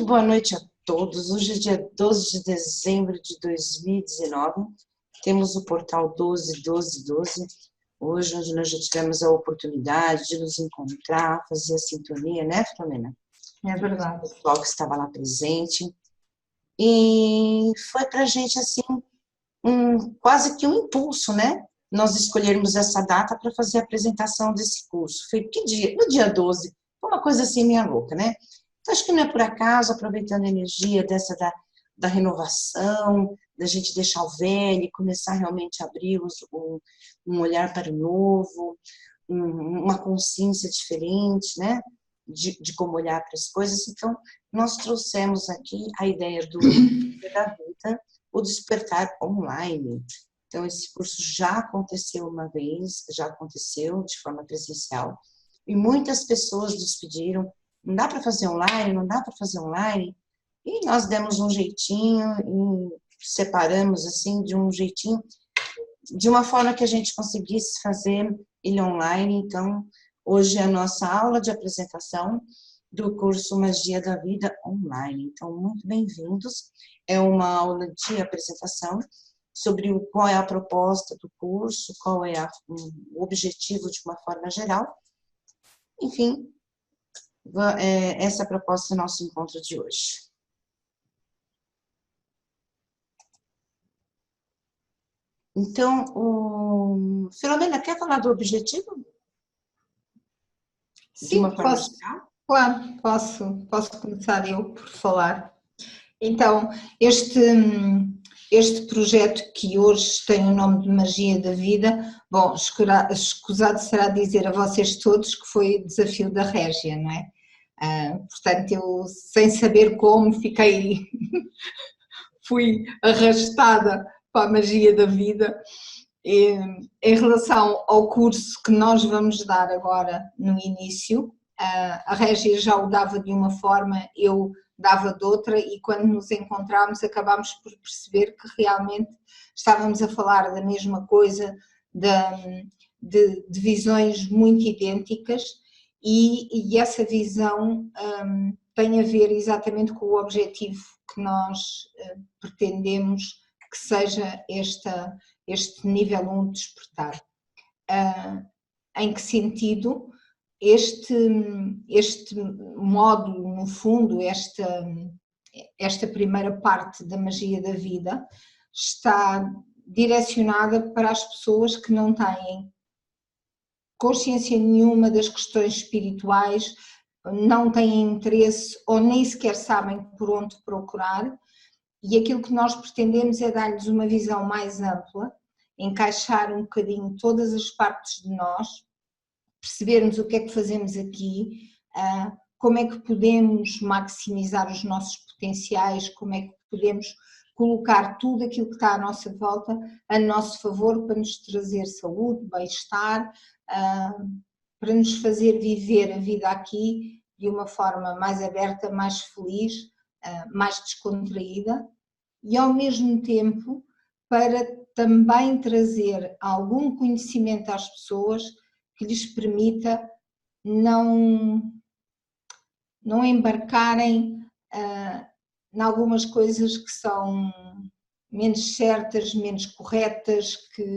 boa noite a todos. Hoje é dia 12 de dezembro de 2019. Temos o portal 121212, hoje onde nós já tivemos a oportunidade de nos encontrar, fazer a sintonia, né, Filomena? É verdade. O pessoal que estava lá presente. E foi pra gente, assim, quase que um impulso, né? Nós escolhermos essa data para fazer a apresentação desse curso. Foi que dia? No dia 12. Foi uma coisa assim meio louca, né? Então, acho que não é por acaso, aproveitando a energia dessa da renovação, da gente deixar o velho e começar realmente a abrir um olhar para o novo, uma consciência diferente, né? De como olhar para as coisas. Então, nós trouxemos aqui a ideia da vida, o despertar online. Então, esse curso já aconteceu uma vez, já aconteceu de forma presencial, e muitas pessoas nos pediram, não dá para fazer online, não dá para fazer online, e nós demos um jeitinho, e separamos assim, de um jeitinho, de uma forma que a gente conseguisse fazer ele online. Então, hoje é a nossa aula de apresentação do curso Magia da Vida online. Então, muito bem-vindos. É uma aula de apresentação sobre qual é a proposta do curso, qual é o objetivo de uma forma geral. Enfim, essa é a proposta do nosso encontro de hoje. Então, Filomena, quer falar do objetivo? Sim, de uma forma posso, geral? claro, posso começar eu por falar. Então, este projeto que hoje tem o nome de Magia da Vida, bom, escusado será dizer a vocês todos que foi desafio da Régia, não é? Portanto, eu, sem saber como, fui arrastada para a Magia da Vida. Em relação ao curso que nós vamos dar agora no início, a Régia já o dava de uma forma, eu dava de outra, e quando nos encontramos acabámos por perceber que realmente estávamos a falar da mesma coisa, de visões muito idênticas, e essa visão tem a ver exatamente com o objetivo que nós pretendemos que seja este nível 1 de despertar. Em que sentido? Este módulo, no fundo, esta primeira parte da Magia da Vida está direcionada para as pessoas que não têm consciência nenhuma das questões espirituais, não têm interesse ou nem sequer sabem por onde procurar, e aquilo que nós pretendemos é dar-lhes uma visão mais ampla, encaixar um bocadinho todas as partes de nós, percebermos o que é que fazemos aqui, como é que podemos maximizar os nossos potenciais, como é que podemos colocar tudo aquilo que está à nossa volta a nosso favor para nos trazer saúde, bem-estar, para nos fazer viver a vida aqui de uma forma mais aberta, mais feliz, mais descontraída, e ao mesmo tempo para também trazer algum conhecimento às pessoas que lhes permita não embarcarem em algumas coisas que são menos certas, menos corretas, que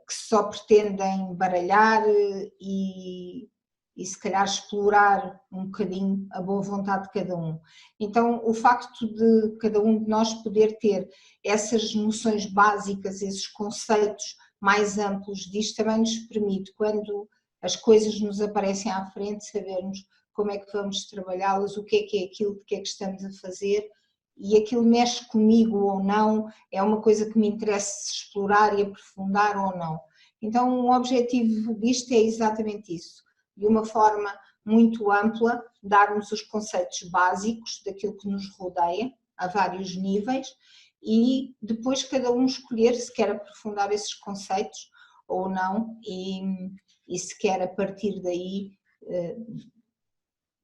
só pretendem baralhar e se calhar explorar um bocadinho a boa vontade de cada um. Então, o facto de cada um de nós poder ter essas noções básicas, esses conceitos mais amplos disto, também nos permite, quando as coisas nos aparecem à frente, sabermos como é que vamos trabalhá-las, o que é aquilo, o que é que estamos a fazer, e aquilo mexe comigo ou não, é uma coisa que me interessa explorar e aprofundar ou não. Então, o objetivo disto é exatamente isso, de uma forma muito ampla, darmos os conceitos básicos daquilo que nos rodeia, a vários níveis, e depois cada um escolher se quer aprofundar esses conceitos ou não, e se quer a partir daí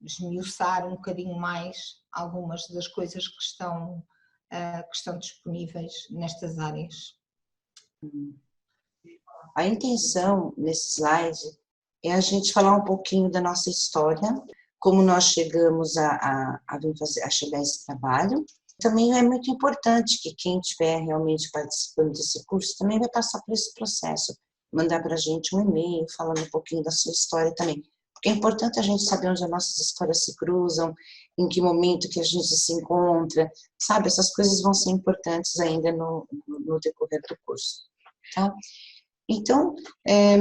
esmiuçar um bocadinho mais algumas das coisas que estão disponíveis nestas áreas. A intenção nesse slide é a gente falar um pouquinho da nossa história, como nós chegamos a chegar a esse trabalho. Também é muito importante que quem estiver realmente participando desse curso também vai passar por esse processo, mandar para a gente um e-mail falando um pouquinho da sua história também. Porque é importante a gente saber onde as nossas histórias se cruzam, em que momento que a gente se encontra, sabe? Essas coisas vão ser importantes ainda no decorrer do curso, tá? Então,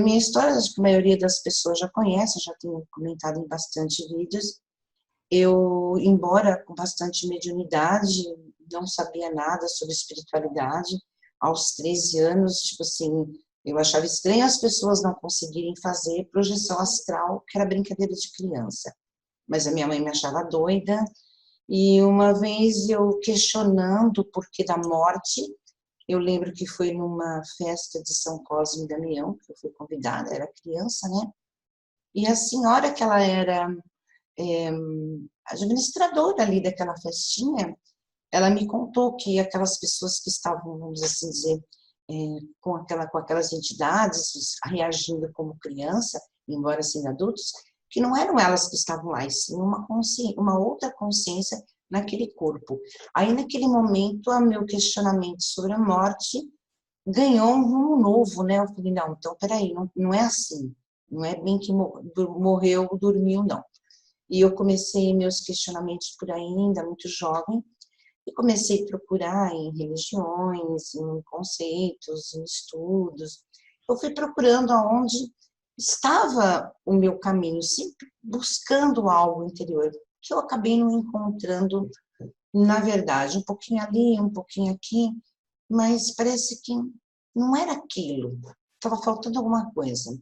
minha história, acho que a maioria das pessoas já conhece, já tenho comentado em bastante vídeos. Eu, embora com bastante mediunidade, não sabia nada sobre espiritualidade. Aos 13 anos, tipo assim, eu achava estranho as pessoas não conseguirem fazer projeção astral, que era brincadeira de criança. Mas a minha mãe me achava doida. E uma vez eu questionando o porquê da morte, eu lembro que foi numa festa de São Cosme e Damião, que eu fui convidada, era criança, né? E a senhora que ela era administradora ali daquela festinha, ela me contou que aquelas pessoas que estavam, vamos assim dizer, com aquelas entidades, reagindo como criança, embora sendo adultos, que não eram elas que estavam lá, e sim uma outra consciência naquele corpo. Aí, naquele momento, o meu questionamento sobre a morte ganhou um rumo novo, né? Eu falei, não, então, peraí, não é assim, não é bem que morreu, dormiu, não. E eu comecei meus questionamentos por aí, ainda muito jovem, e comecei a procurar em religiões, em conceitos, em estudos. Eu fui procurando aonde estava o meu caminho, sempre buscando algo interior, que eu acabei não encontrando, na verdade, um pouquinho ali, um pouquinho aqui, mas parece que não era aquilo, estava faltando alguma coisa.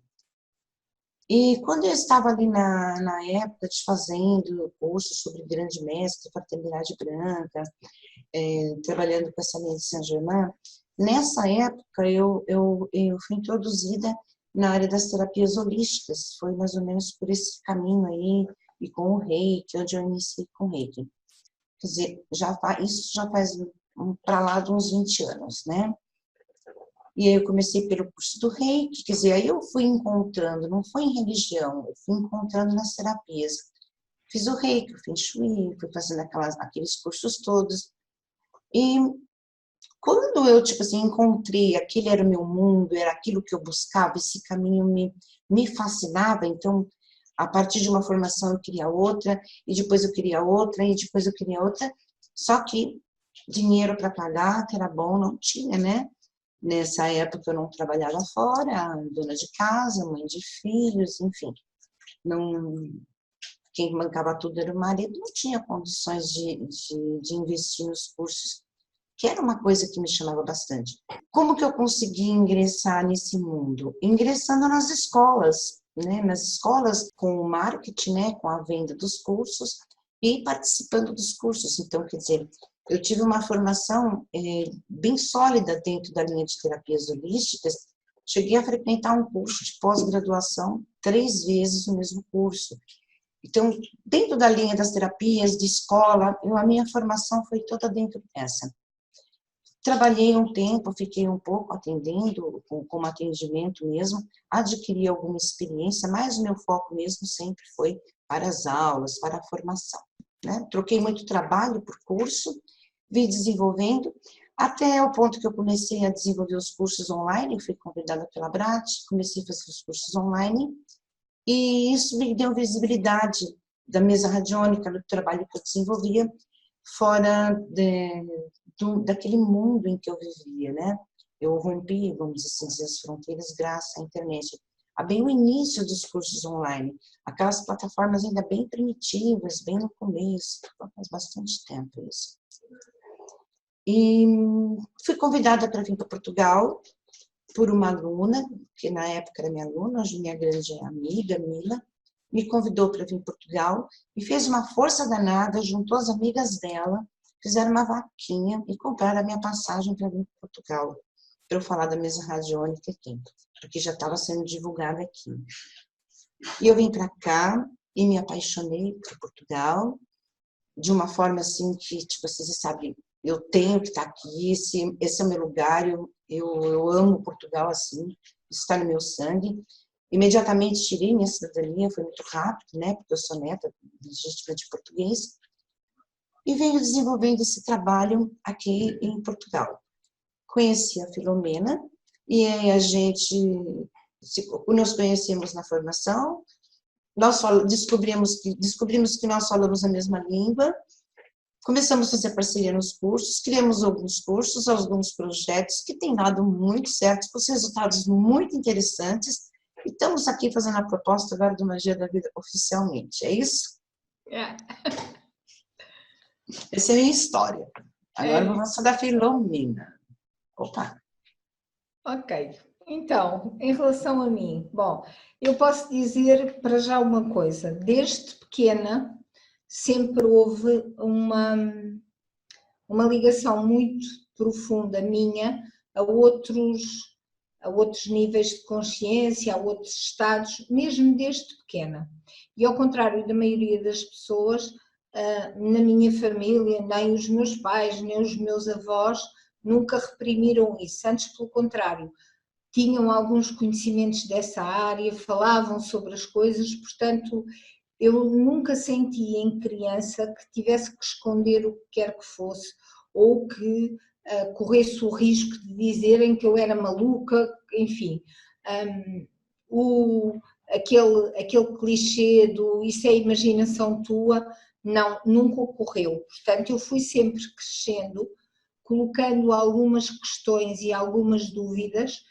E quando eu estava ali na época desfazendo o curso sobre Grande Mestre, Fraternidade Branca, trabalhando com essa linha de Saint-Germain, nessa época eu fui introduzida na área das terapias holísticas, foi mais ou menos por esse caminho aí, e com o Reiki, onde eu iniciei com o Reiki. Quer dizer, isso já faz para lá de uns 20 anos, né? E aí eu comecei pelo curso do Reiki, quer dizer, aí eu fui encontrando, não foi em religião, eu fui encontrando nas terapias. Fiz o Reiki, o Feng Shui, fui fazendo aqueles cursos todos. E quando eu, tipo assim, encontrei, aquele era o meu mundo, era aquilo que eu buscava, esse caminho me fascinava, então, a partir de uma formação eu queria outra, e depois eu queria outra, e depois eu queria outra, só que dinheiro para pagar, que era bom, não tinha, né? Nessa época eu não trabalhava fora, dona de casa, mãe de filhos, enfim. Não, quem bancava tudo era o marido, não tinha condições de investir nos cursos, que era uma coisa que me chamava bastante. Como que eu consegui ingressar nesse mundo? Ingressando nas escolas, né? Nas escolas com o marketing, né? Com a venda dos cursos e participando dos cursos. Então, quer dizer, eu tive uma formação bem sólida dentro da linha de terapias holísticas. Cheguei a frequentar um curso de pós-graduação 3 vezes no mesmo curso. Então, dentro da linha das terapias, de escola, a minha formação foi toda dentro dessa. Trabalhei um tempo, fiquei um pouco atendendo, como atendimento mesmo, adquiri alguma experiência, mas o meu foco mesmo sempre foi para as aulas, para a formação, né? Troquei muito trabalho por curso, vi desenvolvendo, até o ponto que eu comecei a desenvolver os cursos online, fui convidada pela Brat, comecei a fazer os cursos online, e isso me deu visibilidade da mesa radiônica, do trabalho que eu desenvolvia, fora daquele mundo em que eu vivia, né? Eu rompi, vamos assim dizer, as fronteiras graças à internet. Há bem o início dos cursos online, aquelas plataformas ainda bem primitivas, bem no começo, faz bastante tempo isso. E fui convidada para vir para Portugal por uma aluna, que na época era minha aluna, hoje minha grande amiga, Mila, me convidou para vir para Portugal e fez uma força danada, juntou as amigas dela, fizeram uma vaquinha e compraram a minha passagem para vir para Portugal, para eu falar da mesa radiônica aqui, porque já estava sendo divulgada aqui. E eu vim para cá e me apaixonei por Portugal, de uma forma assim que, tipo, você sabe, eu tenho que estar aqui, esse é o meu lugar, eu amo Portugal assim, isso está no meu sangue. Imediatamente tirei minha cidadania, foi muito rápido, né, porque eu sou neta legítima de português, e venho desenvolvendo esse trabalho aqui em Portugal. Conheci a Filomena, e aí nos conhecemos na formação, nós descobrimos que nós falamos a mesma língua, começamos a fazer parceria nos cursos, criamos alguns cursos, alguns projetos que têm dado muito certo, com resultados muito interessantes, e estamos aqui fazendo a proposta agora do Magia da Vida oficialmente, é isso? É. Essa é a minha história. Agora eu vou falar da Filomena. Opa! Ok, então, em relação a mim, bom, eu posso dizer para já uma coisa, desde pequena sempre houve uma ligação muito profunda minha a outros níveis de consciência, a outros estados, mesmo desde pequena. E ao contrário da maioria das pessoas, na minha família, nem os meus pais, nem os meus avós nunca reprimiram isso, antes pelo contrário, tinham alguns conhecimentos dessa área, falavam sobre as coisas, portanto, eu nunca senti em criança que tivesse que esconder o que quer que fosse, ou que corresse o risco de dizerem que eu era maluca, enfim. Aquele clichê do isso é imaginação tua, não, nunca ocorreu. Portanto, eu fui sempre crescendo, colocando algumas questões e algumas dúvidas,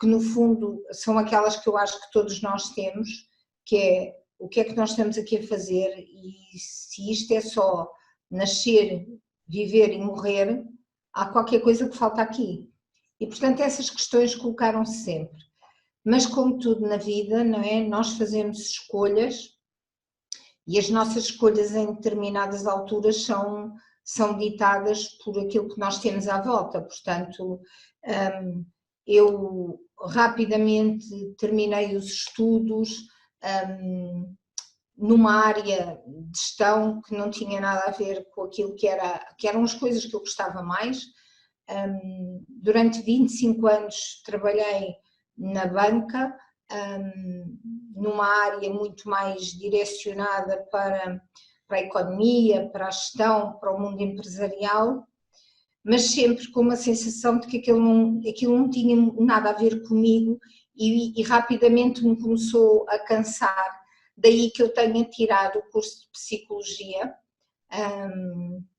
que no fundo são aquelas que eu acho que todos nós temos, que é o que é que nós estamos aqui a fazer e se isto é só nascer, viver e morrer, há qualquer coisa que falta aqui. E portanto essas questões colocaram-se sempre. Mas como tudo na vida, não é? Nós fazemos escolhas e as nossas escolhas em determinadas alturas são ditadas por aquilo que nós temos à volta. Portanto, eu rapidamente terminei os estudos numa área de gestão que não tinha nada a ver com aquilo que eram as coisas que eu gostava mais. Durante 25 anos trabalhei na banca, numa área muito mais direcionada para a economia, para a gestão, para o mundo empresarial, mas sempre com uma sensação de que aquilo não tinha nada a ver comigo e rapidamente me começou a cansar. Daí que eu tenha tirado o curso de Psicologia,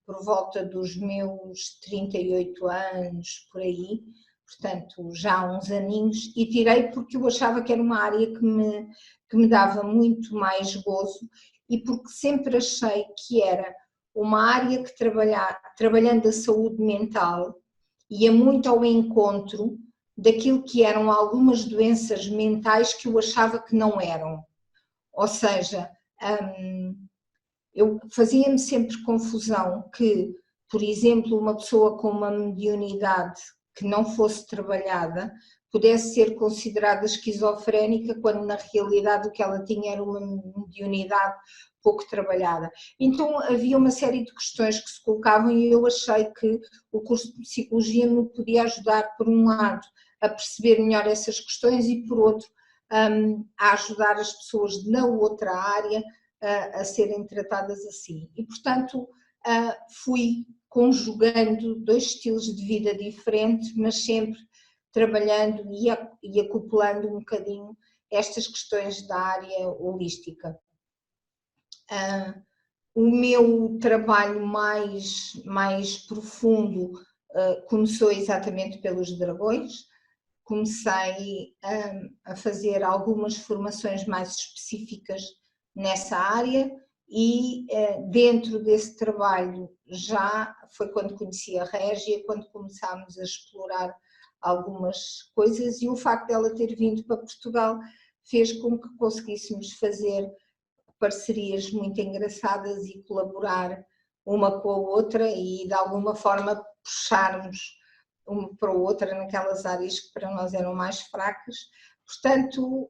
por volta dos meus 38 anos, por aí, portanto já há uns aninhos, e tirei porque eu achava que era uma área que me dava muito mais gozo e porque sempre achei que era uma área que trabalhando a saúde mental ia muito ao encontro daquilo que eram algumas doenças mentais que eu achava que não eram. Ou seja, eu fazia-me sempre confusão que, por exemplo, uma pessoa com uma mediunidade que não fosse trabalhada pudesse ser considerada esquizofrénica, quando na realidade o que ela tinha era uma mediunidade pouco trabalhada. Então havia uma série de questões que se colocavam e eu achei que o curso de Psicologia me podia ajudar, por um lado, a perceber melhor essas questões e, por outro, a ajudar as pessoas na outra área a serem tratadas assim. E, portanto, fui conjugando dois estilos de vida diferentes, mas sempre trabalhando e acoplando um bocadinho estas questões da área holística. O meu trabalho mais profundo começou exatamente pelos dragões. Comecei a fazer algumas formações mais específicas nessa área e dentro desse trabalho já foi quando conheci a Régia, quando começámos a explorar algumas coisas, e o facto dela ter vindo para Portugal fez com que conseguíssemos fazer parcerias muito engraçadas e colaborar uma com a outra e de alguma forma puxarmos uma para a outra naquelas áreas que para nós eram mais fracas. Portanto,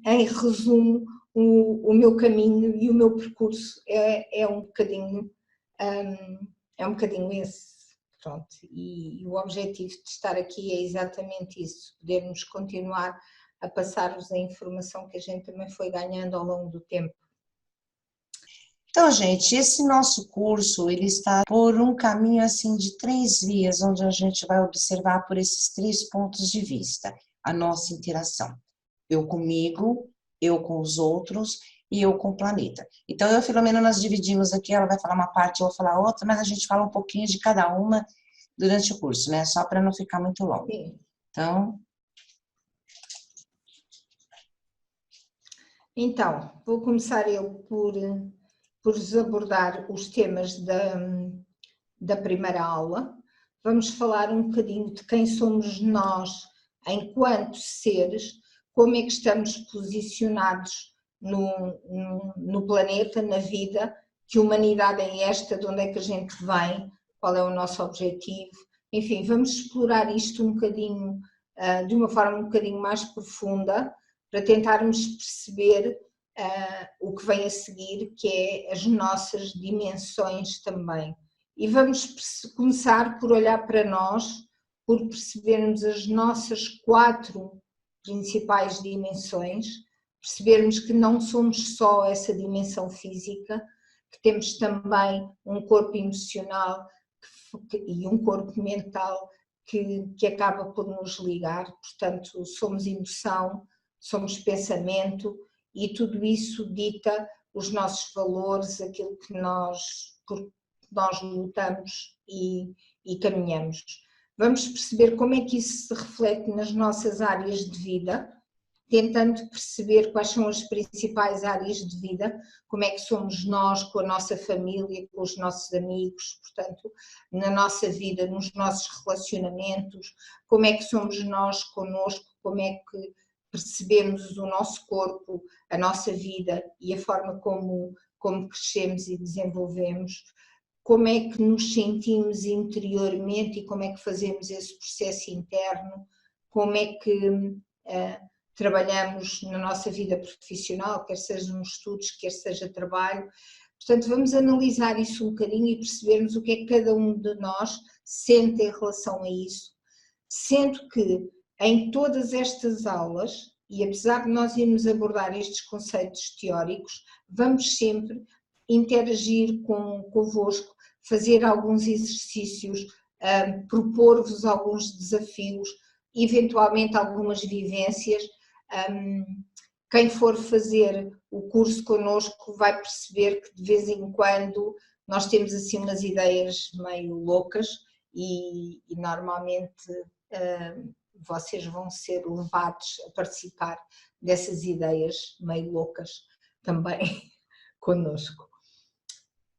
em resumo, o meu caminho e o meu percurso é um bocadinho esse. Pronto. E o objetivo de estar aqui é exatamente isso, podermos continuar a passar-vos a informação que a gente também foi ganhando ao longo do tempo. Então, gente, esse nosso curso, ele está por um caminho assim de 3 vias, onde a gente vai observar por esses 3 pontos de vista a nossa interação. Eu comigo, eu com os outros e eu com o planeta. Então, eu e a Filomena, nós dividimos aqui, ela vai falar uma parte, eu vou falar outra, mas a gente fala um pouquinho de cada uma durante o curso, né? Só para não ficar muito longo. Sim. Então, vou começar eu por vos abordar os temas da primeira aula. Vamos falar um bocadinho de quem somos nós enquanto seres, como é que estamos posicionados no planeta, na vida, que humanidade é esta, de onde é que a gente vem, qual é o nosso objetivo. Enfim, vamos explorar isto um bocadinho, de uma forma um bocadinho mais profunda, para tentarmos perceber o que vem a seguir, que é as nossas dimensões também. E vamos começar por olhar para nós, por percebermos as nossas 4 principais dimensões, percebermos que não somos só essa dimensão física, que temos também um corpo emocional e um corpo mental que acaba por nos ligar. Portanto, somos emoção, somos pensamento, e tudo isso dita os nossos valores, aquilo que nós lutamos e caminhamos. Vamos perceber como é que isso se reflete nas nossas áreas de vida, tentando perceber quais são as principais áreas de vida, como é que somos nós com a nossa família, com os nossos amigos, portanto, na nossa vida, nos nossos relacionamentos, como é que somos nós connosco, como é que percebemos o nosso corpo, a nossa vida e a forma como crescemos e desenvolvemos, como é que nos sentimos interiormente e como é que fazemos esse processo interno, como é que trabalhamos na nossa vida profissional, quer seja nos estudos, quer seja trabalho. Portanto, vamos analisar isso um bocadinho e percebermos o que é que cada um de nós sente em relação a isso, sendo que em todas estas aulas, e apesar de nós irmos abordar estes conceitos teóricos, vamos sempre interagir convosco, fazer alguns exercícios, propor-vos alguns desafios, eventualmente algumas vivências. Quem for fazer o curso connosco vai perceber que de vez em quando nós temos assim umas ideias meio loucas e normalmente vocês vão ser levados a participar dessas ideias meio loucas também connosco.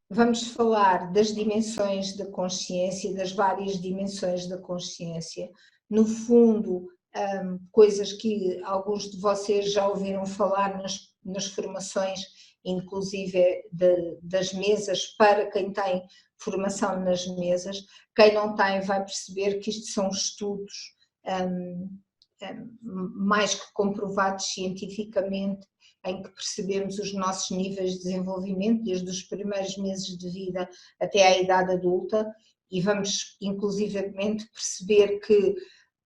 Vamos falar das dimensões da consciência, das várias dimensões da consciência. No fundo, coisas que alguns de vocês já ouviram falar nas formações, inclusive das mesas, para quem tem formação nas mesas. Quem não tem vai perceber que isto são estudos mais que comprovados cientificamente, em que percebemos os nossos níveis de desenvolvimento, desde os primeiros meses de vida até à idade adulta, e vamos inclusivamente perceber que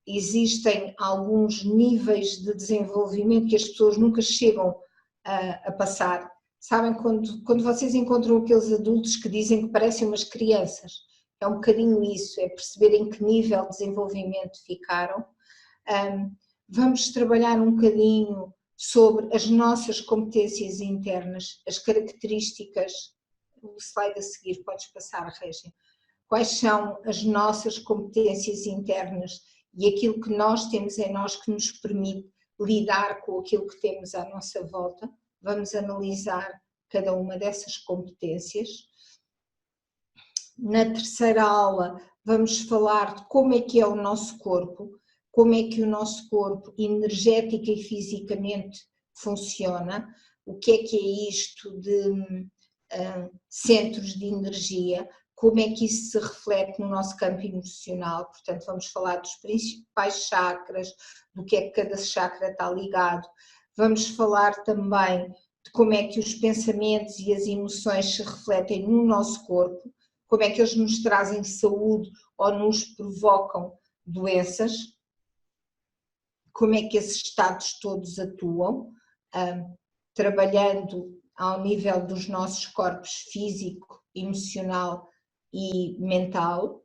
existem alguns níveis de desenvolvimento que as pessoas nunca chegam a passar. Sabem, quando vocês encontram aqueles adultos que dizem que parecem umas crianças, é um bocadinho isso, é perceber em que nível de desenvolvimento ficaram. Vamos trabalhar um bocadinho sobre as nossas competências internas, as características. O slide a seguir, podes passar, Régia. Quais são as nossas competências internas e aquilo que nós temos em nós que nos permite lidar com aquilo que temos à nossa volta. Vamos analisar cada uma dessas competências. Na terceira aula vamos falar de como é que é o nosso corpo, como é que o nosso corpo energética e fisicamente funciona, o que é isto de centros de energia, como é que isso se reflete no nosso campo emocional. Portanto, vamos falar dos principais chakras, do que é que cada chakra está ligado. Vamos falar também de como é que os pensamentos e as emoções se refletem no nosso corpo, como é que eles nos trazem saúde ou nos provocam doenças. como é que esses estados todos atuam, trabalhando ao nível dos nossos corpos físico, emocional e mental.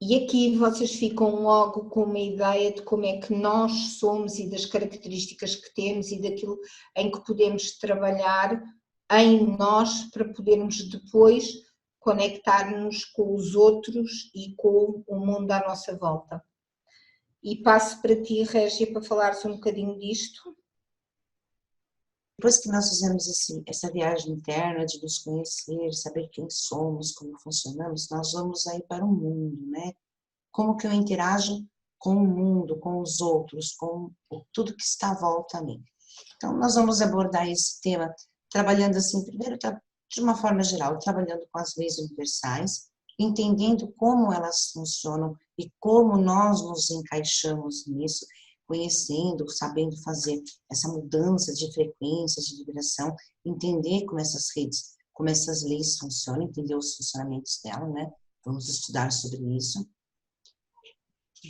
E aqui vocês ficam logo com uma ideia de como é que nós somos e das características que temos e daquilo em que podemos trabalhar em nós para podermos depois conectar-nos com os outros e com o mundo à nossa volta. E passo para ti, Régia, para falares um bocadinho disto. Depois que nós fizemos essa viagem interna de nos conhecer, saber quem somos, como funcionamos, nós vamos aí para o mundo, né? Como que eu interajo com o mundo, com os outros, com tudo que está à volta a mim. Então, nós vamos abordar esse tema trabalhando assim, primeiro, de uma forma geral, trabalhando com as leis universais, entendendo como elas funcionam e como nós nos encaixamos nisso, conhecendo, sabendo fazer essa mudança de frequência, de vibração, entender como essas redes, como essas leis funcionam, entender os funcionamentos dela, né? Vamos estudar sobre isso.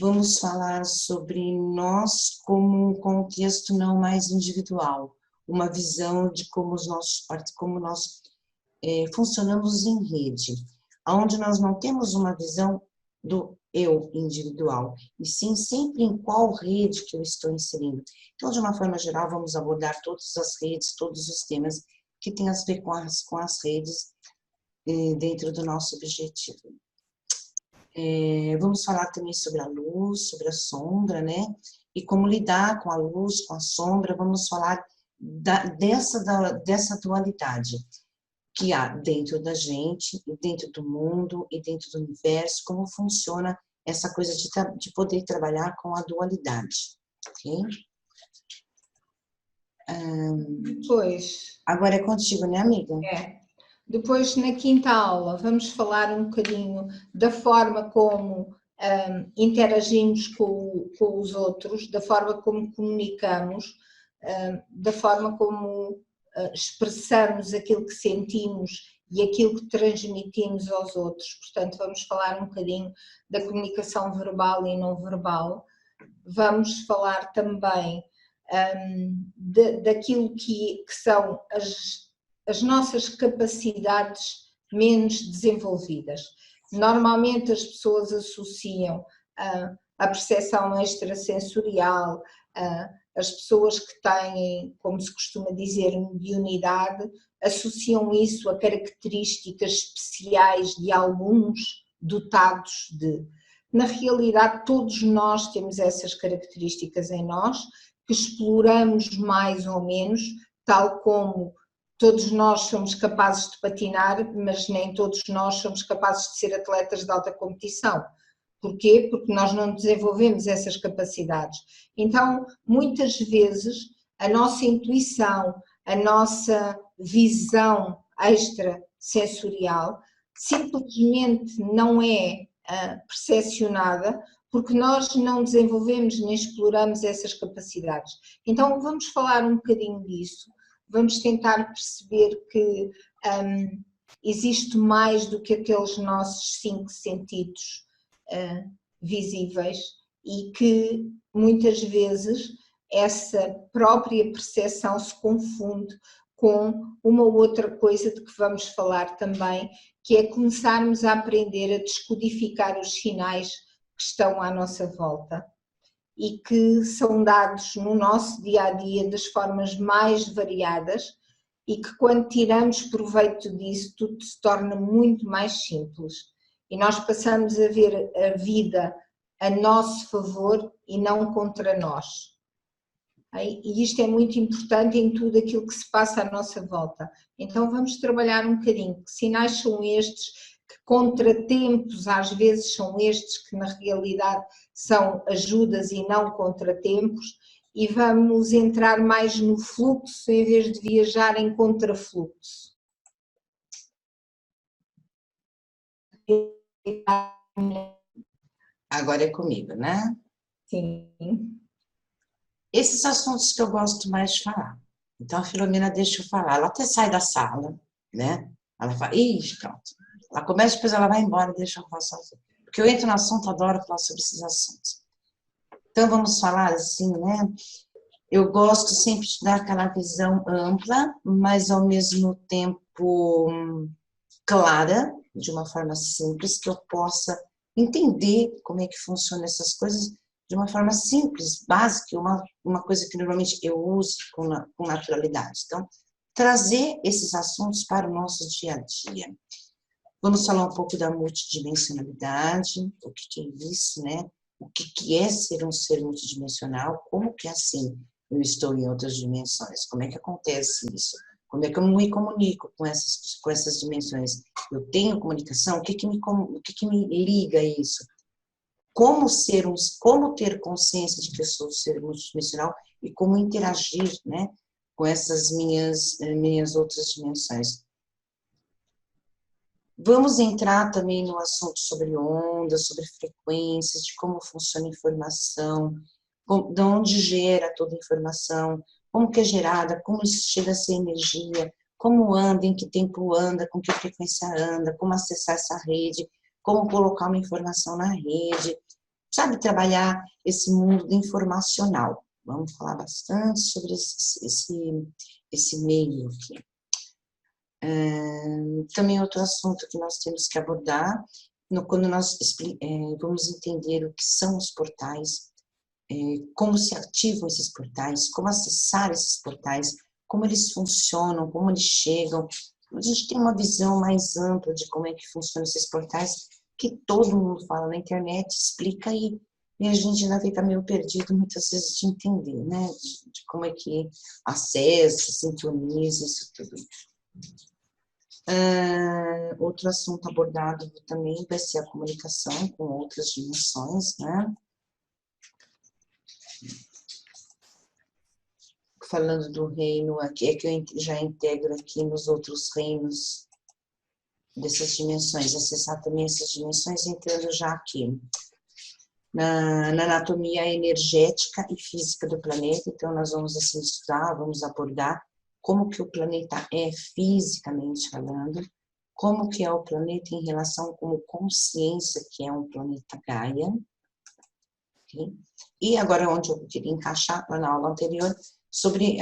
Vamos falar sobre nós como um contexto não mais individual, uma visão de como nós funcionamos em rede, onde nós não temos uma visão do eu individual, e sim sempre em qual rede que eu estou inserindo. Então, de uma forma geral, vamos abordar todas as redes, todos os temas que têm a ver com as redes dentro do nosso objetivo. Vamos falar também sobre a luz, sobre a sombra, né? E como lidar com a luz, com a sombra. Vamos falar dessa dualidade que há dentro da gente, e dentro do mundo, e dentro do universo, como funciona essa coisa de poder trabalhar com a dualidade, ok? Agora é contigo, né, amiga? Depois, na quinta aula, vamos falar um bocadinho da forma como interagimos com os outros, da forma como comunicamos, da forma como expressamos aquilo que sentimos e aquilo que transmitimos aos outros. Portanto, vamos falar um bocadinho da comunicação verbal e não verbal. Vamos falar também daquilo que são as nossas capacidades menos desenvolvidas. Normalmente as pessoas associam a percepção extrasensorial, as pessoas que têm, como se costuma dizer, mediunidade, associam isso a características especiais de alguns dotados de. Na realidade, todos nós temos essas características em nós, que exploramos mais ou menos, tal como todos nós somos capazes de patinar, mas nem todos nós somos capazes de ser atletas de alta competição. Porquê? Porque nós não desenvolvemos essas capacidades. Então, muitas vezes, a nossa intuição, a nossa visão extrasensorial simplesmente não é percepcionada porque nós não desenvolvemos nem exploramos essas capacidades. Então, vamos falar um bocadinho disso. Vamos tentar perceber que existe mais do que aqueles nossos 5 sentidos visíveis e que muitas vezes essa própria percepção se confunde com uma outra coisa de que vamos falar também, que é começarmos a aprender a descodificar os sinais que estão à nossa volta e que são dados no nosso dia-a-dia das formas mais variadas e que quando tiramos proveito disso tudo se torna muito mais simples e nós passamos a ver a vida a nosso favor e não contra nós. E isto é muito importante em tudo aquilo que se passa à nossa volta. Então vamos trabalhar um bocadinho, que sinais são estes, que contratempos às vezes são estes, que na realidade são ajudas e não contratempos, e vamos entrar mais no fluxo em vez de viajar em contrafluxo. Agora é comigo, né? Sim. Esses assuntos que eu gosto mais de falar. Então a Filomena deixa eu falar. Ela até sai da sala, né? Ela fala, ih, pronto. Ela começa, depois ela vai embora, deixa eu falar sozinha. Porque eu entro no assunto, adoro falar sobre esses assuntos. Então, vamos falar assim, né? Eu gosto sempre de dar aquela visão ampla, mas ao mesmo tempo clara, de uma forma simples, que eu possa entender como é que funcionam essas coisas de uma forma simples, básica, uma coisa que normalmente eu uso com naturalidade. Então, trazer esses assuntos para o nosso dia a dia. Vamos falar um pouco da multidimensionalidade, o que é isso, né? O que é ser um ser multidimensional, como que é assim eu estou em outras dimensões, como é que acontece isso? Como é que eu me comunico com essas dimensões? Eu tenho comunicação? O que me liga a isso? Como ter consciência de que eu sou um ser multidimensional e como interagir, né, com essas minhas outras dimensões. Vamos entrar também no assunto sobre ondas, sobre frequências, de como funciona a informação, de onde gera toda a informação, como que é gerada, como chega a ser energia, como anda, em que tempo anda, com que frequência anda, como acessar essa rede, como colocar uma informação na rede, sabe, trabalhar esse mundo informacional. Vamos falar bastante sobre esse meio aqui. Também outro assunto que nós temos que abordar, quando nós vamos entender o que são os portais, como se ativam esses portais, como acessar esses portais, como eles funcionam, como eles chegam. A gente tem uma visão mais ampla de como é que funcionam esses portais, que todo mundo fala na internet, explica aí, e a gente ainda fica meio perdido muitas vezes de entender, né, de como é que acessa, sintoniza isso tudo. Outro assunto abordado também vai ser a comunicação com outras dimensões, né? Falando do reino aqui, é que eu já integro aqui nos outros reinos dessas dimensões, acessar também essas dimensões, entrando já aqui na anatomia energética e física do planeta. Então nós vamos assim estudar, vamos abordar como que o planeta é fisicamente falando, como que é o planeta em relação como consciência, que é um planeta Gaia. Okay? E agora onde eu queria encaixar lá na aula anterior, sobre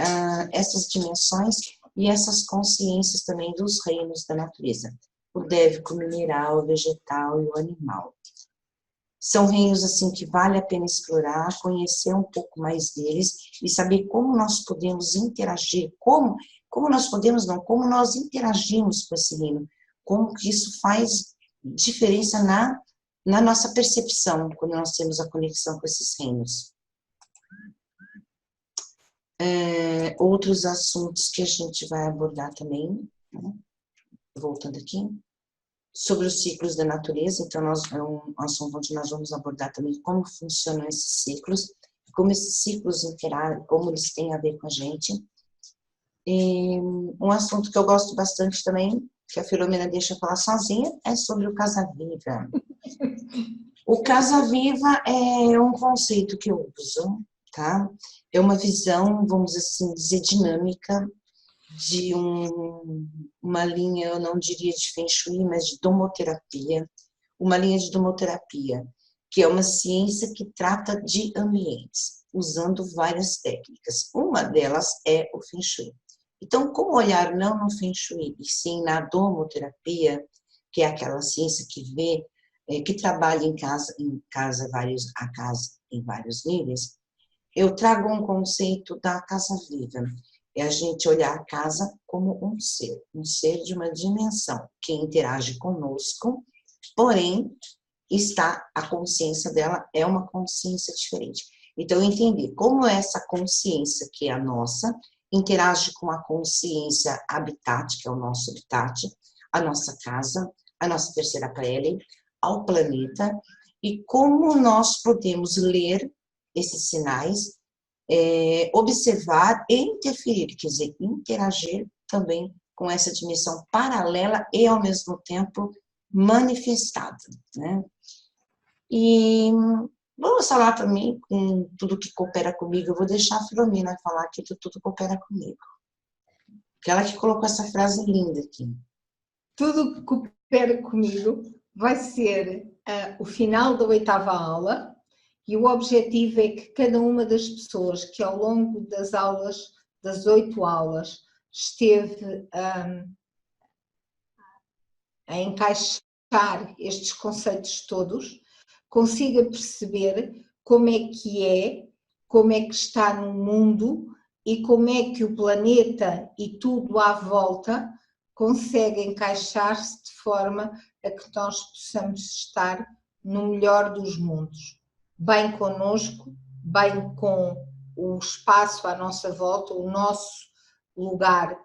essas dimensões e essas consciências também dos reinos da natureza. O dévico, o mineral, o vegetal e o animal. São reinos assim que vale a pena explorar, conhecer um pouco mais deles e saber como nós podemos interagir, como nós interagimos com esse reino, como que isso faz diferença na nossa percepção, quando nós temos a conexão com esses reinos. Outros assuntos que a gente vai abordar também, né? Voltando aqui, sobre os ciclos da natureza. Então é um assunto onde nós vamos abordar também como funcionam esses ciclos, como esses ciclos interagem, como eles têm a ver com a gente. E um assunto que eu gosto bastante também, que a Filomena deixa eu falar sozinha, é sobre o Casa Viva. O Casa Viva é um conceito que eu uso, tá? É uma visão, vamos assim dizer, dinâmica de uma linha, eu não diria de Feng Shui, mas de domoterapia, uma linha de domoterapia, que é uma ciência que trata de ambientes, usando várias técnicas. Uma delas é o Feng Shui. Então, como olhar não no Feng Shui, e sim na domoterapia, que é aquela ciência que vê, que trabalha em casa em vários níveis, eu trago um conceito da casa viva. É a gente olhar a casa como um ser de uma dimensão que interage conosco, porém, a consciência dela é uma consciência diferente. Então, entender como essa consciência, que é a nossa, interage com a consciência habitat, que é o nosso habitat, a nossa casa, a nossa terceira pele, ao planeta, e como nós podemos ler esses sinais, observar e interferir, quer dizer, interagir também com essa dimensão paralela e, ao mesmo tempo, manifestada, né? E vamos falar também com tudo que coopera comigo. Eu vou deixar a Filomena falar que tudo coopera comigo. Que ela que colocou essa frase linda aqui. Tudo que coopera comigo vai ser o final da 8ª aula E o objetivo é que cada uma das pessoas que ao longo das aulas, das 8 aulas, esteve a encaixar estes conceitos todos, consiga perceber como é que está no mundo e como é que o planeta e tudo à volta consegue encaixar-se de forma a que nós possamos estar no melhor dos mundos, bem connosco, bem com o espaço à nossa volta, o nosso lugar,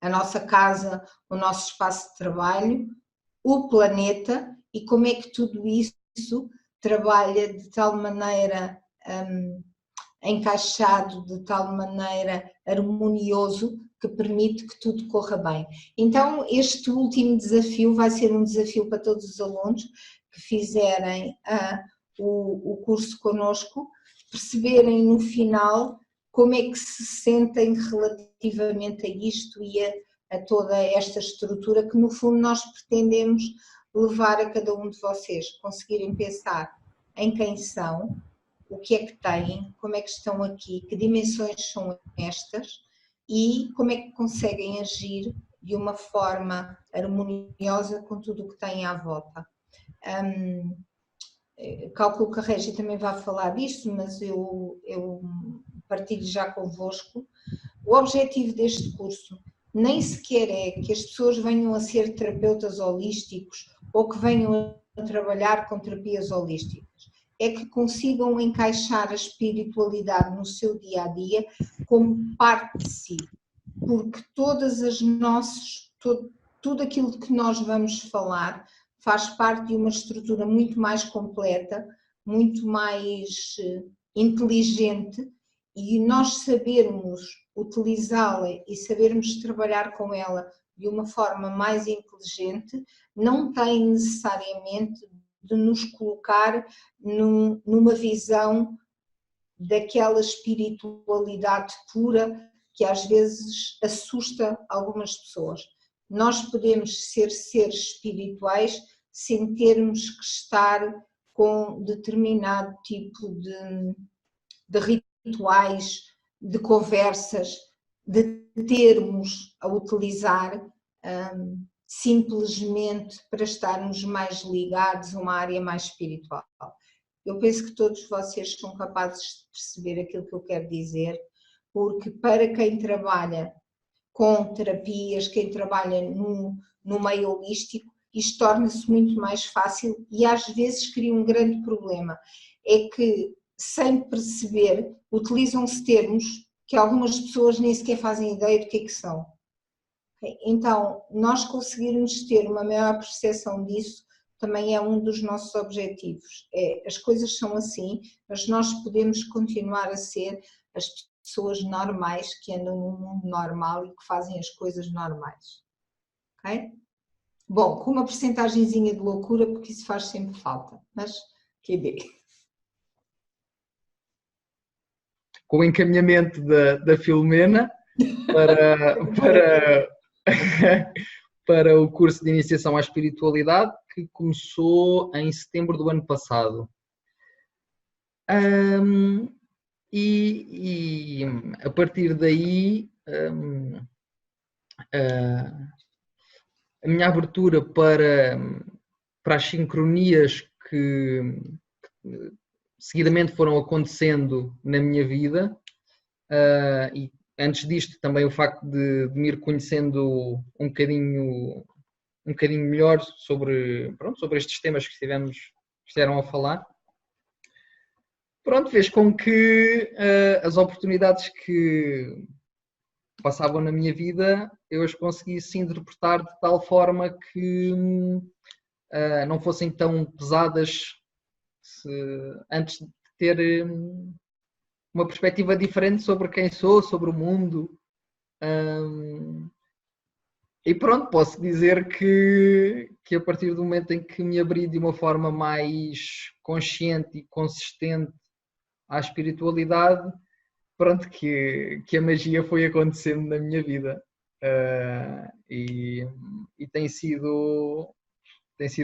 a nossa casa, o nosso espaço de trabalho, o planeta e como é que tudo isso trabalha de tal maneira encaixado, de tal maneira harmonioso que permite que tudo corra bem. Então este último desafio vai ser um desafio para todos os alunos que fizerem o curso connosco, perceberem no final como é que se sentem relativamente a isto e a toda esta estrutura que no fundo nós pretendemos levar a cada um de vocês, conseguirem pensar em quem são, o que é que têm, como é que estão aqui, que dimensões são estas e como é que conseguem agir de uma forma harmoniosa com tudo o que têm à volta. Calculo que a Régia também vai falar disto, mas eu partilho já convosco. O objetivo deste curso nem sequer é que as pessoas venham a ser terapeutas holísticos ou que venham a trabalhar com terapias holísticas. É que consigam encaixar a espiritualidade no seu dia-a-dia como parte de si. Porque todas as nossas, tudo aquilo que nós vamos falar faz parte de uma estrutura muito mais completa, muito mais inteligente, e nós sabermos utilizá-la e sabermos trabalhar com ela de uma forma mais inteligente não tem necessariamente de nos colocar numa visão daquela espiritualidade pura que às vezes assusta algumas pessoas. Nós podemos ser seres espirituais sem termos que estar com determinado tipo de rituais, de conversas, de termos a utilizar simplesmente para estarmos mais ligados a uma área mais espiritual. Eu penso que todos vocês são capazes de perceber aquilo que eu quero dizer, porque para quem trabalha com terapias, quem trabalha no meio holístico, isto torna-se muito mais fácil e às vezes cria um grande problema, é que sem perceber utilizam-se termos que algumas pessoas nem sequer fazem ideia do que é que são. Então, nós conseguirmos ter uma maior percepção disso também é um dos nossos objetivos. As coisas são assim, mas nós podemos continuar a ser as pessoas normais que andam num mundo normal e que fazem as coisas normais. Ok? Bom, com uma percentagenzinha de loucura, porque isso faz sempre falta, mas que dê. Com o encaminhamento da Filomena para para o curso de iniciação à espiritualidade que começou em setembro do ano passado. E a partir daí a minha abertura para as sincronias que seguidamente foram acontecendo na minha vida, e antes disto também o facto de me ir conhecendo um bocadinho melhor sobre estes temas que estiveram a falar, fez com que as oportunidades que passavam na minha vida eu as conseguisse interpretar de tal forma que não fossem tão pesadas antes de ter uma perspectiva diferente sobre quem sou, sobre o mundo. E pronto, posso dizer que a partir do momento em que me abri de uma forma mais consciente e consistente à espiritualidade, pronto, que a magia foi acontecendo na minha vida. E tem sido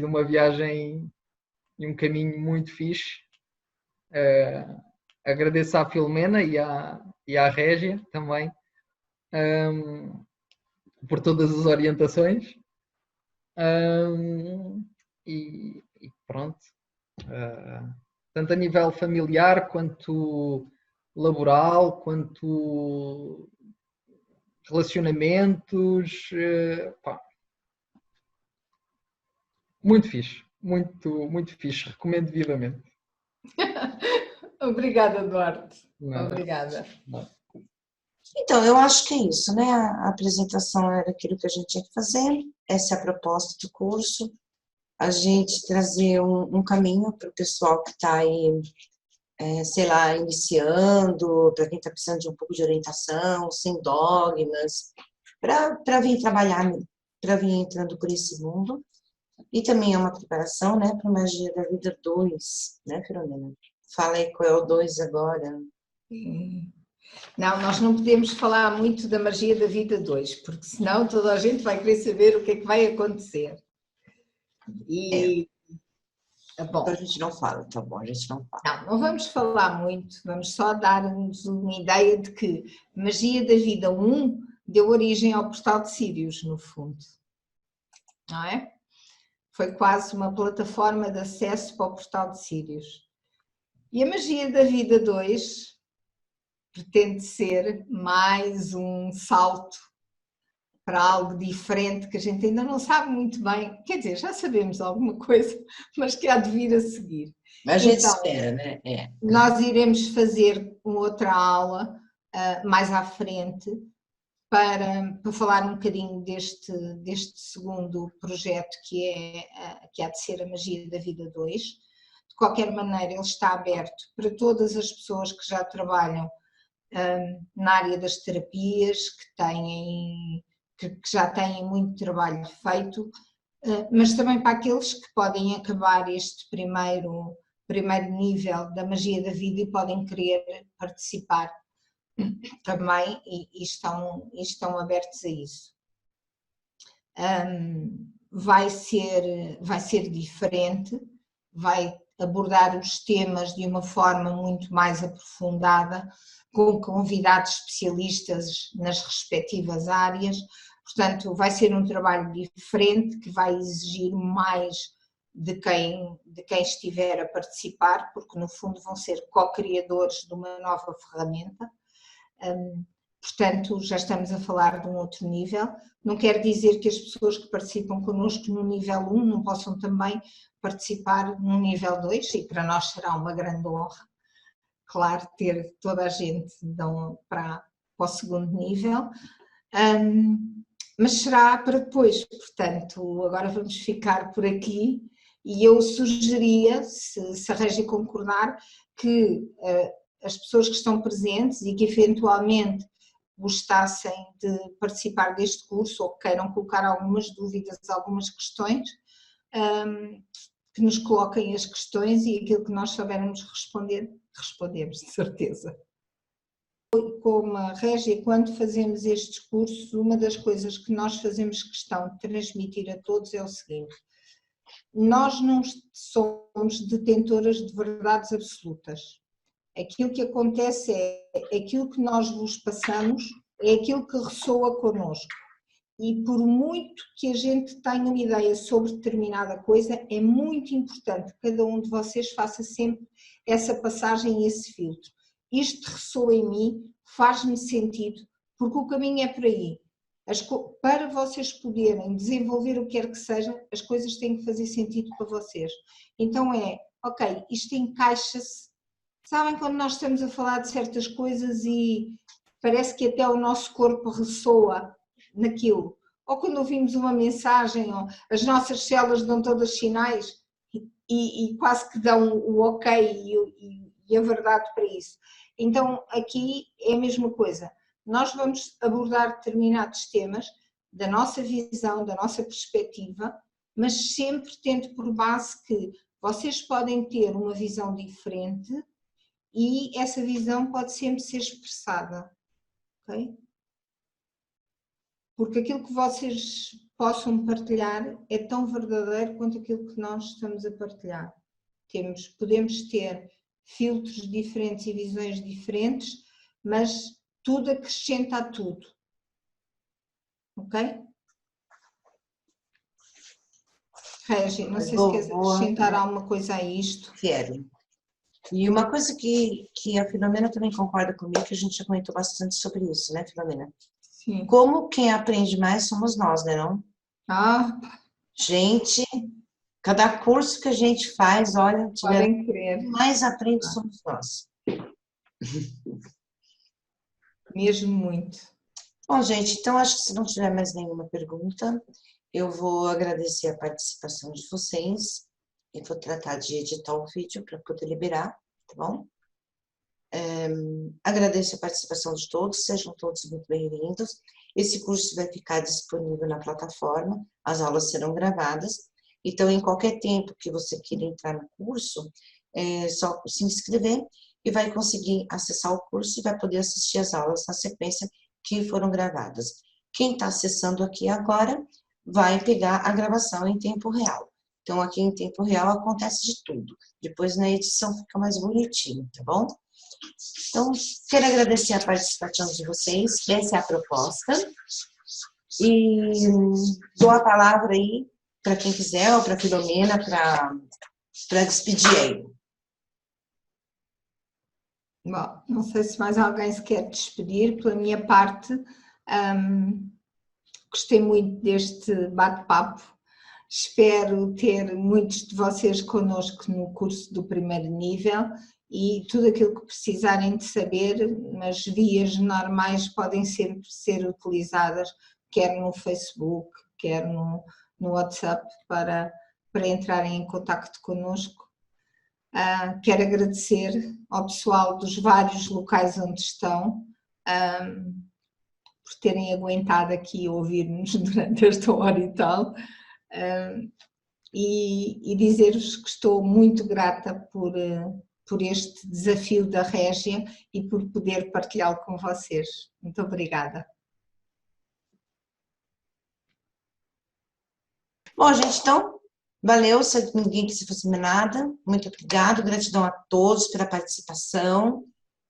uma viagem e um caminho muito fixe, Agradeço à Filomena e à Régia também por todas as orientações. E pronto. Tanto a nível familiar, quanto laboral, quanto relacionamentos. Pá. Muito fixe. Muito, muito fixe. Recomendo vivamente. Obrigada, Duarte. Nada. Obrigada. Nada. Então, eu acho que é isso, né? A apresentação era aquilo que a gente tinha que fazer, essa é a proposta do curso, a gente trazer um caminho para o pessoal que está aí, sei lá, iniciando, para quem está precisando de um pouco de orientação, sem dogmas, para vir trabalhar, para vir entrando por esse mundo. E também é uma preparação, né, para a Magia da Vida 2, né, Filomena? Fala aí qual é o 2 agora. Não, nós não podemos falar muito da Magia da Vida 2, porque senão toda a gente vai querer saber o que é que vai acontecer. E, bom, Então a gente não fala, tá bom, a gente não fala. não vamos falar muito, vamos só dar-nos uma ideia de que Magia da Vida 1 deu origem ao Portal de Sírios, no fundo, não é? Foi quase uma plataforma de acesso para o Portal de Sírios. E a Magia da Vida 2 pretende ser mais um salto para algo diferente que a gente ainda não sabe muito bem, quer dizer, já sabemos alguma coisa, mas que há de vir a seguir. Mas a gente espera, né? Nós iremos fazer uma outra aula mais à frente para falar um bocadinho deste segundo projeto que há de ser a Magia da Vida 2. De qualquer maneira, ele está aberto para todas as pessoas que já trabalham na área das terapias, que já têm muito trabalho feito, mas também para aqueles que podem acabar este primeiro nível da Magia da Vida e podem querer participar também e estão abertos a isso. Vai ser diferente, vai abordar os temas de uma forma muito mais aprofundada, com convidados especialistas nas respectivas áreas, portanto vai ser um trabalho diferente que vai exigir mais de quem estiver a participar, porque no fundo vão ser co-criadores de uma nova ferramenta. Portanto, já estamos a falar de um outro nível. Não quer dizer que as pessoas que participam connosco no nível 1 não possam também participar no nível 2, e para nós será uma grande honra, claro, ter toda a gente para o segundo nível, mas será para depois, portanto, agora vamos ficar por aqui e eu sugeria, se a Régia concordar, que as pessoas que estão presentes e que eventualmente gostassem de participar deste curso ou que queiram colocar algumas dúvidas, algumas questões, que nos coloquem as questões e aquilo que nós soubermos responder, respondemos, de certeza. Como a Régia, quando fazemos estes cursos, uma das coisas que nós fazemos questão de transmitir a todos é o seguinte: nós não somos detentoras de verdades absolutas. Aquilo que acontece aquilo que nós vos passamos é aquilo que ressoa connosco. E por muito que a gente tenha uma ideia sobre determinada coisa, é muito importante que cada um de vocês faça sempre essa passagem e esse filtro. Isto ressoa em mim, faz-me sentido, porque o caminho é por aí. Para vocês poderem desenvolver o que quer que seja, as coisas têm que fazer sentido para vocês. Então ok, isto encaixa-se. Sabem quando nós estamos a falar de certas coisas e parece que até o nosso corpo ressoa naquilo? Ou quando ouvimos uma mensagem, ou as nossas células dão todas sinais e quase que dão o ok e a verdade para isso. Então aqui é a mesma coisa. Nós vamos abordar determinados temas da nossa visão, da nossa perspectiva, mas sempre tendo por base que vocês podem ter uma visão diferente e essa visão pode sempre ser expressada, ok? Porque aquilo que vocês possam partilhar é tão verdadeiro quanto aquilo que nós estamos a partilhar. Podemos ter filtros diferentes e visões diferentes, mas tudo acrescenta a tudo. Ok? Régia, não sei se queres acrescentar alguma coisa a isto. Quero. E uma coisa que a Filomena também concorda comigo, que a gente já comentou bastante sobre isso, né, Filomena? Sim. Como quem aprende mais somos nós, né, não? Ah, Gente, cada curso que a gente faz, olha, podem crer. mais aprende somos nós. Mesmo muito. Bom, gente, então acho que se não tiver mais nenhuma pergunta, eu vou agradecer a participação de vocês e vou tratar de editar o vídeo para poder liberar, tá bom? Agradeço a participação de todos, sejam todos muito bem-vindos. Esse curso vai ficar disponível na plataforma, as aulas serão gravadas, então em qualquer tempo que você queira entrar no curso, é só se inscrever e vai conseguir acessar o curso e vai poder assistir as aulas na sequência que foram gravadas. Quem está acessando aqui agora vai pegar a gravação em tempo real. Então aqui em tempo real acontece de tudo. Depois na edição fica mais bonitinho, tá bom? Então, quero agradecer a participação de vocês, essa é a proposta, e dou a palavra aí para quem quiser, ou para a Filomena, para despedir aí. Bom, não sei se mais alguém se quer despedir, pela minha parte, gostei muito deste bate-papo, espero ter muitos de vocês connosco no curso do primeiro nível, e tudo aquilo que precisarem de saber, nas vias normais podem sempre ser utilizadas, quer no Facebook, quer no WhatsApp, para entrarem em contacto connosco. Quero agradecer ao pessoal dos vários locais onde estão, por terem aguentado aqui ouvir-nos durante esta hora e tal, e dizer-vos que estou muito grata por este desafio da Régia e por poder partilhá-lo com vocês. Muito obrigada. Bom, gente, então, valeu, se ninguém quis fazer nada, muito obrigado, gratidão a todos pela participação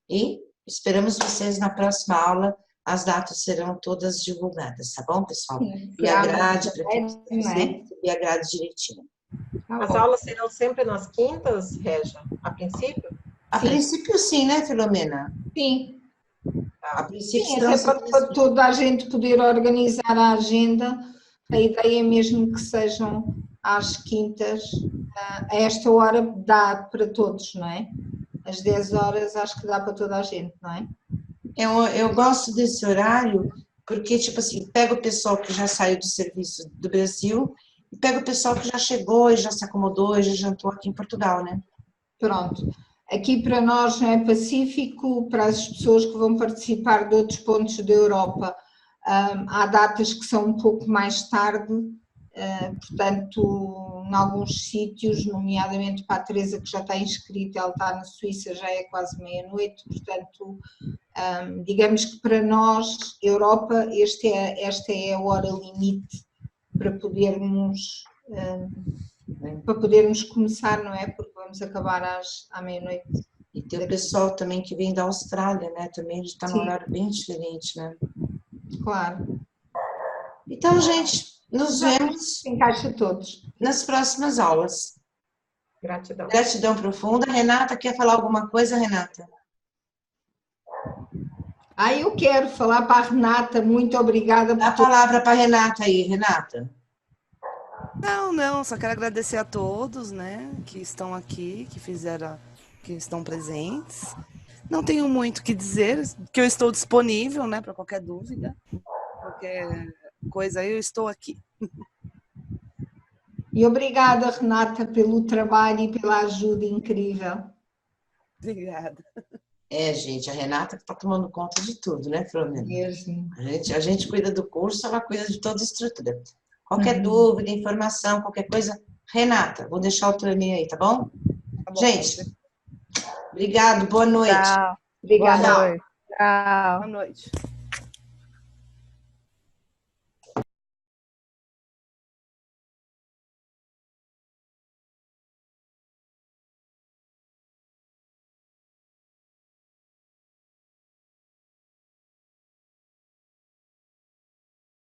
e esperamos vocês na próxima aula, as datas serão todas divulgadas, tá bom, pessoal? Sim, E a grade, para quem quiser, e a grade direitinho. As aulas serão sempre nas quintas, Régia, a princípio? A princípio sim, né, Filomena? Sim. A princípio Sim, é para toda a gente poder organizar a agenda, a ideia é mesmo que sejam às quintas, a esta hora dá para todos, não é? Às 10 horas acho que dá para toda a gente, não é? Eu gosto desse horário porque, tipo assim, pega o pessoal que já saiu do serviço do Brasil e pega o pessoal que já chegou e já se acomodou e já jantou aqui em Portugal, né? Pronto. Aqui para nós não é pacífico, para as pessoas que vão participar de outros pontos da Europa, há datas que são um pouco mais tarde, portanto, em alguns sítios, nomeadamente para a Teresa que já está inscrita, ela está na Suíça, já é quase meia-noite, portanto, digamos que para nós, Europa, esta é a hora limite para podermos começar, não é? Porque vamos acabar à meia-noite. E tem o pessoal também que vem da Austrália, né? Também está num horário bem diferente, né? Claro. Então, gente, nos vemos. Encaixa todos. Nas próximas aulas. Gratidão. Gratidão profunda. Renata, quer falar alguma coisa, Renata? Eu quero falar para a Renata, muito obrigada. Dá a palavra para a Renata aí, Renata. Não, só quero agradecer a todos, né, que estão aqui, que estão presentes. Não tenho muito o que dizer, que eu estou disponível, né, para qualquer dúvida, qualquer coisa, eu estou aqui. E obrigada, Renata, pelo trabalho e pela ajuda incrível. Obrigada. Gente, a Renata está tomando conta de tudo, né, Filomena? Mesmo. A gente cuida do curso, ela cuida de toda a estrutura. Qualquer dúvida, informação, qualquer coisa, Renata, vou deixar o teu e-mail aí, tá bom? Tá bom, gente, obrigado, boa noite. Tchau. Obrigada. Boa noite.